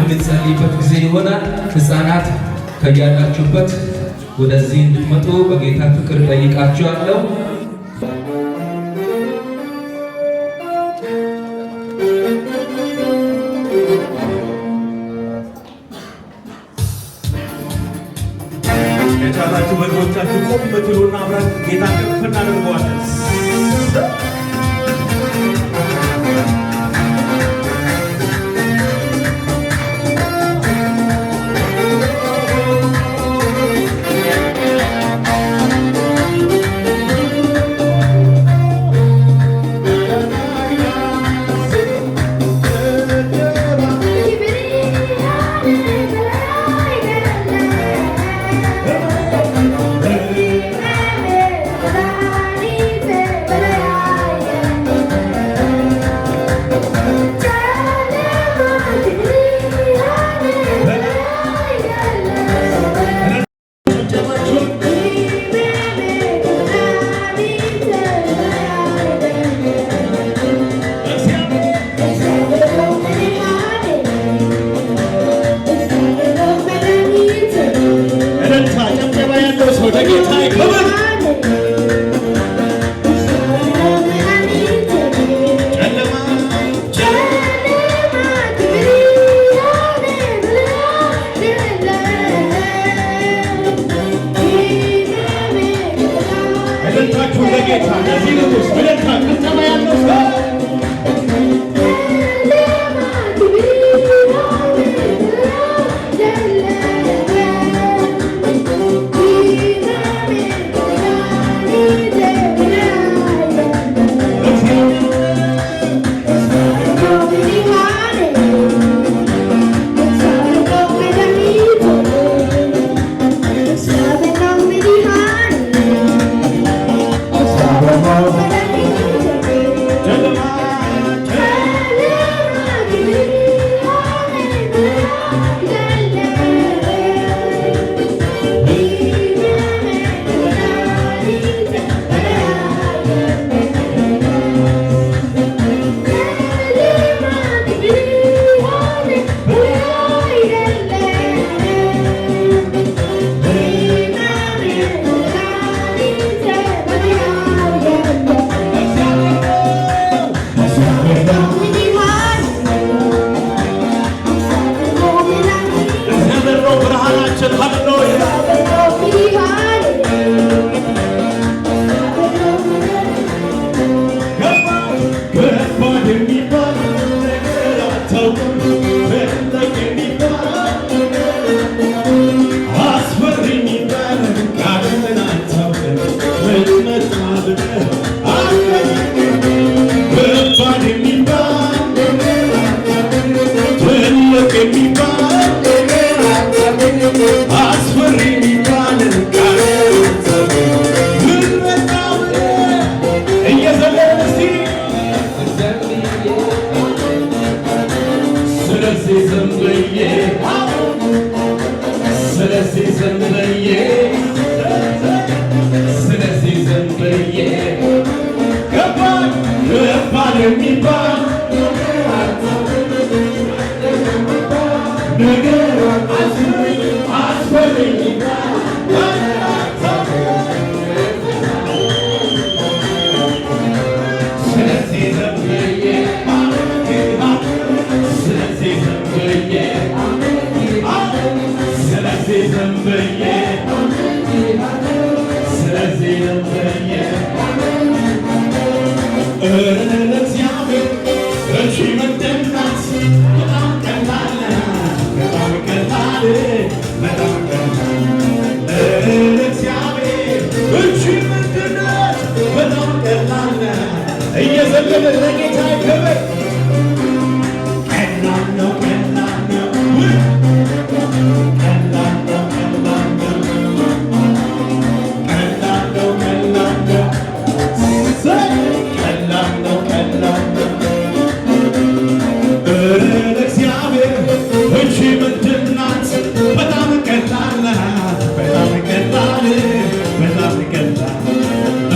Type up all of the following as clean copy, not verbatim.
የምንጸልይበት ጊዜ ይሆናል። ሕፃናት ከያላችሁበት ወደዚህ እንድትመጡ በጌታ ፍቅር ጠይቃችኋለሁ። የቻላችሁ በእግሮቻችሁ ቆም ብትሉና አብረን ጌታ ከፍ እናደርገዋለን።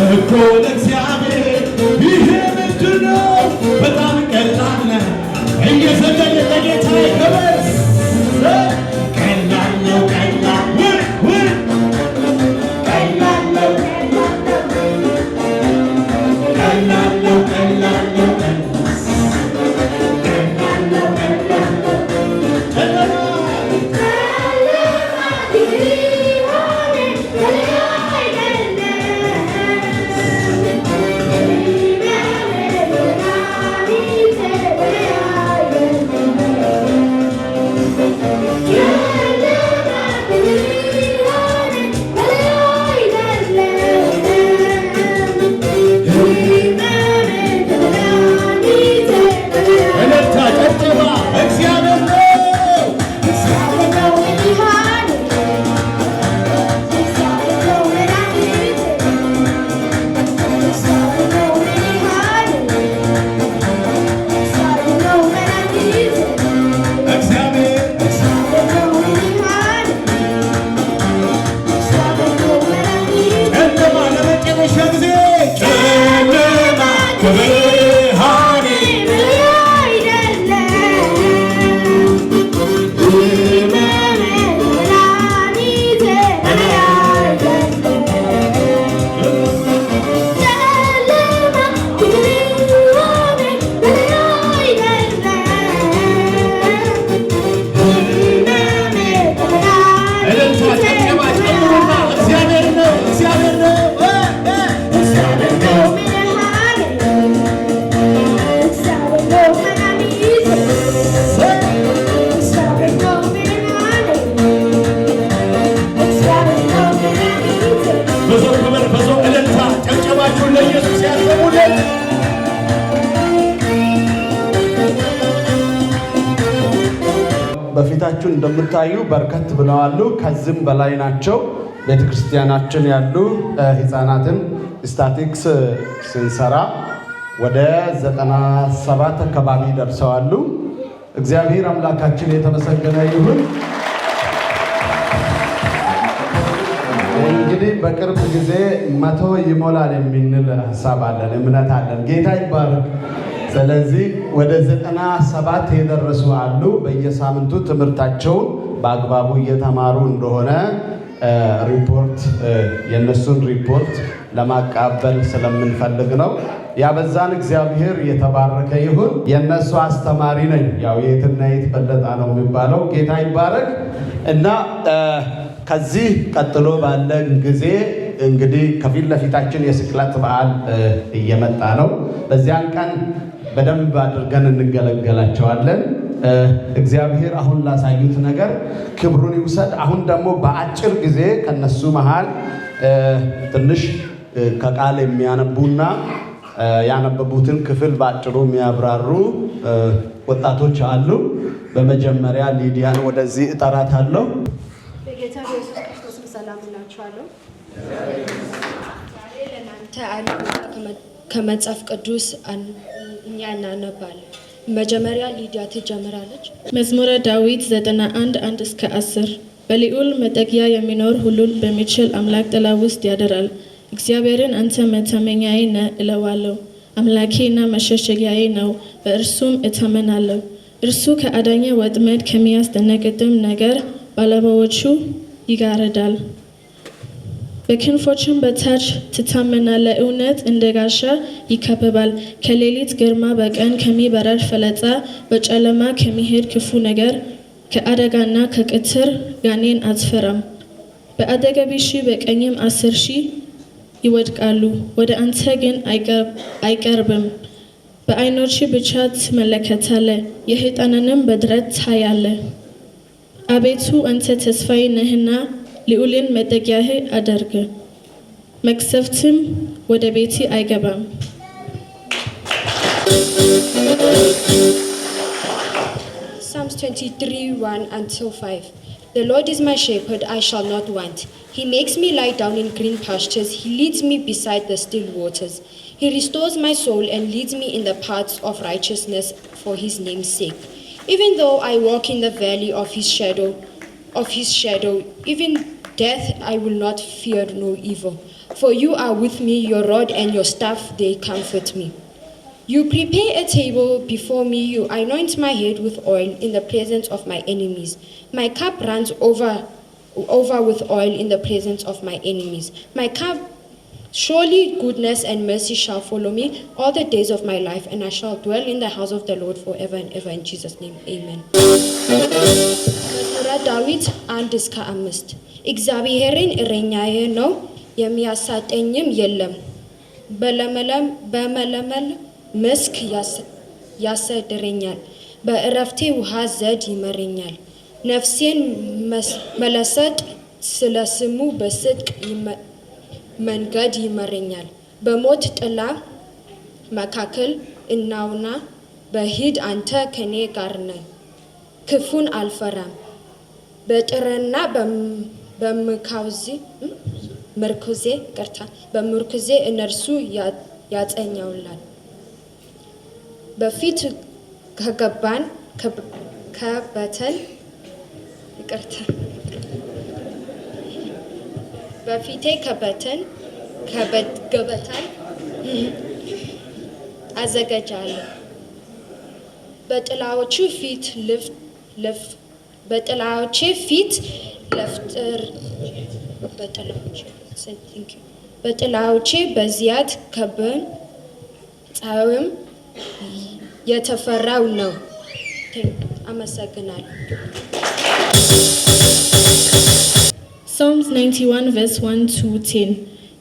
እኮ ለእግዚአብሔር ይሄ ምንድን ነው? በጣም በፊታችሁ እንደምታዩ በርከት ብለዋል። ከዚህም በላይ ናቸው። ቤተክርስቲያናችን ያሉ ህፃናትን ስታቲክስ ስንሰራ ወደ 97 አካባቢ ደርሰዋል። እግዚአብሔር አምላካችን የተመሰገነ ይሁን። እንግዲህ በቅርብ ጊዜ 100 ይሞላል የሚል ሐሳብ አለን፣ እምነት አለን። ጌታ ይባረክ። ስለዚህ ወደ 97 የደረሱ አሉ። በየሳምንቱ ትምህርታቸውን በአግባቡ እየተማሩ እንደሆነ ሪፖርት የነሱን ሪፖርት ለማቃበል ስለምንፈልግ ነው። ያበዛን እግዚአብሔር የተባረከ ይሁን። የነሱ አስተማሪ ነኝ። ያው የትና የት በለጣ ነው የሚባለው። ጌታ ይባረክ እና ከዚህ ቀጥሎ ባለ ጊዜ እንግዲህ ከፊት ለፊታችን የስቅለት በዓል እየመጣ ነው። በዚያን ቀን በደንብ አድርገን እንገለገላቸዋለን። እግዚአብሔር አሁን ላሳዩት ነገር ክብሩን ይውሰድ። አሁን ደግሞ በአጭር ጊዜ ከነሱ መሃል ትንሽ ከቃል የሚያነቡና ያነበቡትን ክፍል በአጭሩ የሚያብራሩ ወጣቶች አሉ። በመጀመሪያ ሊዲያን ወደዚህ እጠራታለሁ። በጌታ በኢየሱስ ክርስቶስ ሰላም እላችኋለሁ። ዛሬ ለእናንተ ከመጽሐፍ ቅዱስ እኛ እናነባለን። መጀመሪያ ሊዲያ ትጀምራለች። መዝሙረ ዳዊት 91:1-10 በልዑል መጠጊያ የሚኖር ሁሉን በሚችል አምላክ ጥላ ውስጥ ያድራል። እግዚአብሔርን አንተ መታመኛዬ ነህ እለዋለሁ። አምላኬና መሸሸጊያዬ ነው፣ በእርሱም እታመናለሁ። እርሱ ከአዳኝ ወጥመድ ከሚያስደነግጥም ነገር ባለባዎቹ ይጋርዳል። በክንፎቹም በታች ትታመናለህ። እውነት እንደ ጋሻ ይከብባል። ከሌሊት ግርማ፣ በቀን ከሚበረር ፍላጻ፣ በጨለማ ከሚሄድ ክፉ ነገር፣ ከአደጋና ከቀትር ጋኔን አትፈራም። በአጠገብህ 1000 በቀኝም 10,000 ይወድቃሉ፣ ወደ አንተ ግን አይቀርብም። በዓይኖች ብቻ ትመለከታለህ፣ የሰይጣንንም በድረት ታያለህ። አቤቱ አንተ ተስፋዬ ነህና ልዑልን መጠጊያህ አድርግ፣ መቅሰፍትም ወደ ቤቴ አይገባም። Psalms 23:1-5 The Lord is my shepherd, I shall not want. He makes me lie down in green pastures. He leads me beside the still waters. He restores my soul and leads me in the paths of righteousness for his name's sake. Even though I walk in the valley of his shadow, even death, I will not fear no evil. For you are with me, your rod and your staff, they comfort me. You prepare a table before me, you anoint my head with oil in the presence of my enemies. My cup runs over with oil in the presence of my enemies. My cup, surely goodness and mercy shall follow me all the days of my life, and I shall dwell in the house of the Lord forever and ever. In Jesus' name, amen. መዝሙረ ዳዊት 1-5 እግዚአብሔርን እረኛዬ ነው፣ የሚያሳጣኝም የለም። በመለመል መስክ ያሰድረኛል፣ በዕረፍቴ ውሃ ዘንድ ይመራኛል። ነፍሴን መለሰት ስለ ስሙ በጽድቅ መንገድ ይመራኛል። በሞት ጥላ መካከል እናውና በሂድ አንተ ከኔ ጋር ነህ። ክፉን አልፈራም፣ በጥርና በምርኩዜ እነርሱ ያጸኛውላል። በፊት ከገባን ከበተን በፊቴ ገበታን አዘጋጃለሁ። በጥላዎቹ ፊት በጥላዎቼ በዚያት ከበን ፀሐይም የተፈራው ነው። አመሰግናለሁ። Psalms 91 verse 1 to 10.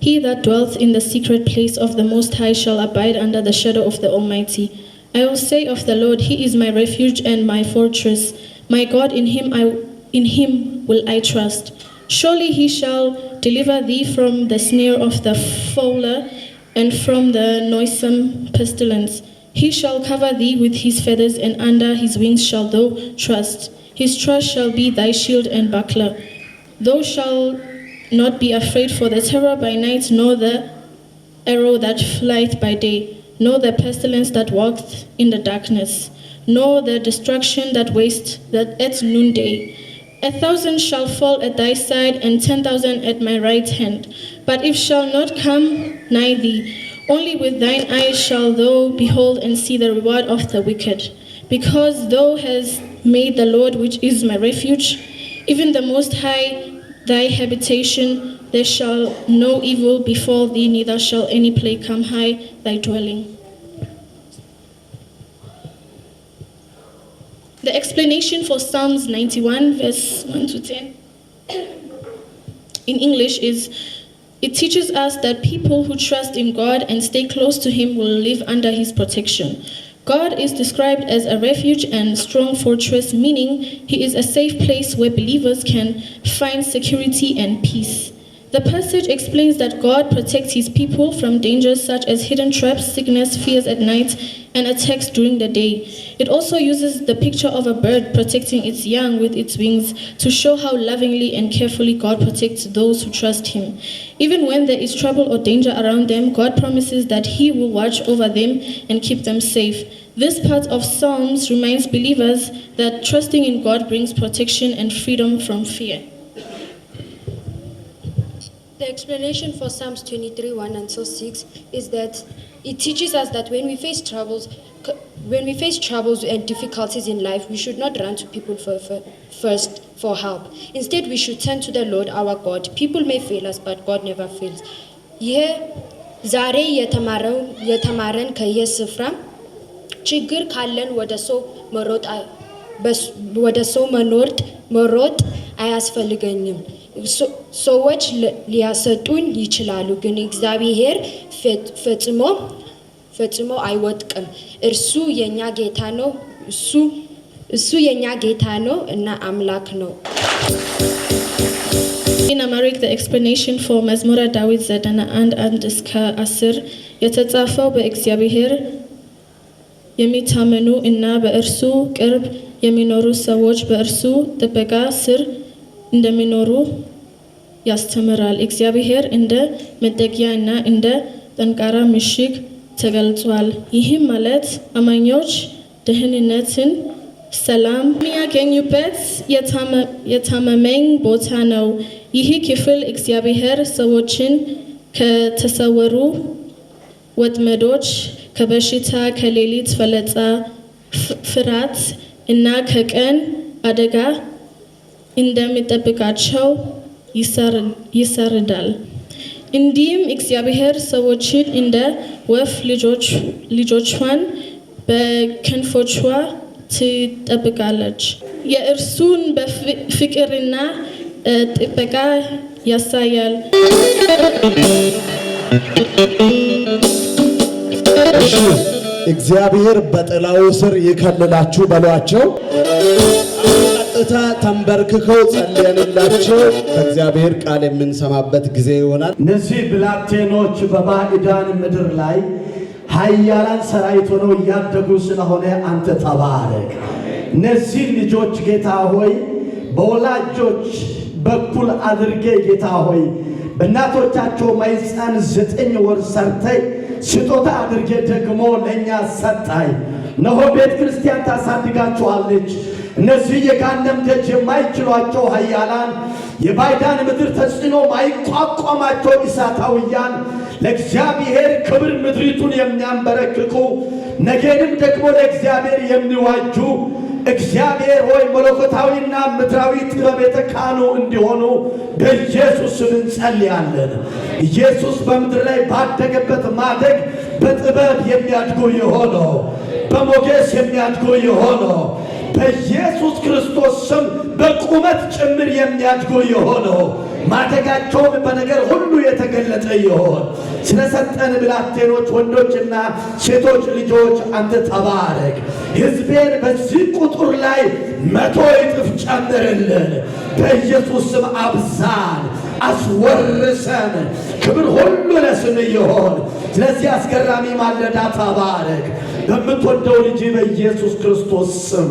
He that dwelleth in the secret place of the Most High shall abide under the shadow of the Almighty. I will say of the Lord, He is my refuge and my fortress. My God, in Him will I trust. Surely He shall deliver thee from the snare of the fowler and from the noisome pestilence. He shall cover thee with His feathers, and under His wings shalt thou trust. His trust shall be thy shield and buckler. Thou shalt not be afraid for the terror by night, nor the arrow that flieth by day, nor the pestilence that walketh in the darkness, nor the destruction that wasteth at noonday. 1,000 shall fall at thy side, and 10,000 at my right hand, but it shall not come nigh thee. Only with thine eyes shalt thou behold and see the reward of the wicked. Because thou hast made the Lord, which is my refuge, even the Most High, thy habitation, there shall no evil befall thee, neither shall any plague come nigh thy dwelling. The explanation for Psalms 91 verse 1 to 10 in English is, it teaches us that people who trust in God and stay close to Him will live under His protection. God is described as a refuge and strong fortress, meaning He is a safe place where believers can find security and peace. The passage explains that God protects His people from dangers such as hidden traps, sickness, fears at night, and attacks during the day. It also uses the picture of a bird protecting its young with its wings to show how lovingly and carefully God protects those who trust Him. Even when there is trouble or danger around them, God promises that He will watch over them and keep them safe. This part of Psalms reminds believers that trusting in God brings protection and freedom from fear. The explanation for Psalms 23, 1 until 6 is that it teaches us that when we face troubles and difficulties in life, we should not run to people first for help. Instead, we should turn to the Lord our God. People may fail us, but God never fails. ይህ ዛሬ የተማረን ከይህ ስፍራ ችግር ካለን ወደ ሰው መሮጥ አያስፈልገኝም። ሰዎች ሊያሰጡኝ ይችላሉ፣ ግን እግዚአብሔር ፈጽሞ አይወድቅም። እርሱ የኛ ጌታ ነው እና አምላክ ነው። In Amharic, the explanation for መዝሙረ ዳዊት 91 እስከ 10 የተጻፈው በእግዚአብሔር የሚታመኑ እና በእርሱ ቅርብ የሚኖሩ ሰዎች በእርሱ ጥበቃ ስር እንደሚኖሩ ያስተምራል። እግዚአብሔር እንደ መጠጊያ እና እንደ ጠንካራ ምሽግ ተገልጿል። ይህም ማለት አማኞች ደህንነትን፣ ሰላም የሚያገኙበት የታመመኝ ቦታ ነው። ይህ ክፍል እግዚአብሔር ሰዎችን ከተሰወሩ ወጥመዶች፣ ከበሽታ፣ ከሌሊት ፍለጻ፣ ፍርሃት እና ከቀን አደጋ እንደሚጠብቃቸው ይሰርዳል። እንዲህም እግዚአብሔር ሰዎችን እንደ ወፍ ልጆቿን በክንፎቿ ትጠብቃለች። የእርሱን ፍቅርና ጥበቃ ያሳያል። እግዚአብሔር በጥላው ስር ይከልላችሁ በሏቸው። ቀጥታ ተንበርክከው ጸልየንላቸው ከእግዚአብሔር ቃል የምንሰማበት ጊዜ ይሆናል። እነዚህ ብላቴኖች በባዕዳን ምድር ላይ ኃያላን ሰራዊት ሆነው እያደጉ ስለሆነ አንተ ተባረክ። እነዚህ ልጆች ጌታ ሆይ በወላጆች በኩል አድርጌ ጌታ ሆይ በእናቶቻቸው ማኅፀን 9 ወር ሰርተይ ስጦታ አድርጌ ደግሞ ለእኛ ሰጣይ። እነሆ ቤተ ክርስቲያን ታሳድጋቸዋለች። እነዚህ የገሃነም ደጅ የማይችሏቸው ኃያላን የባዕዳን ምድር ተጽዕኖ ማይቋቋማቸው እሳታውያን ለእግዚአብሔር ክብር ምድሪቱን የሚያንበረክኩ ነገንም ደግሞ ለእግዚአብሔር የሚዋጁ እግዚአብሔር ሆይ መለኮታዊና ምድራዊ ጥበብ የተካኑ እንዲሆኑ በኢየሱስ ስም እንጸልያለን። ኢየሱስ በምድር ላይ ባደገበት ማደግ በጥበብ የሚያድጉ የሆነው በሞገስ የሚያድጉ የሆነው በኢየሱስ ክርስቶስ ስም በቁመት ጭምር የሚያድጉ የሆነው ማደጋቸውም በነገር ሁሉ የተገለጠ ይሆን። ስለሰጠን ብላቴኖች ወንዶችና ሴቶች ልጆች አንተ ተባረክ። ሕዝቤን በዚህ ቁጥር ላይ 100 እጥፍ ጨምርልን። በኢየሱስ ስም አብዛን፣ አስወርሰን። ክብር ሁሉ ለስም ይሆን። ስለዚህ አስገራሚ ማለዳ ተባረክ። በምትወደው ልጅ በኢየሱስ ክርስቶስ ስም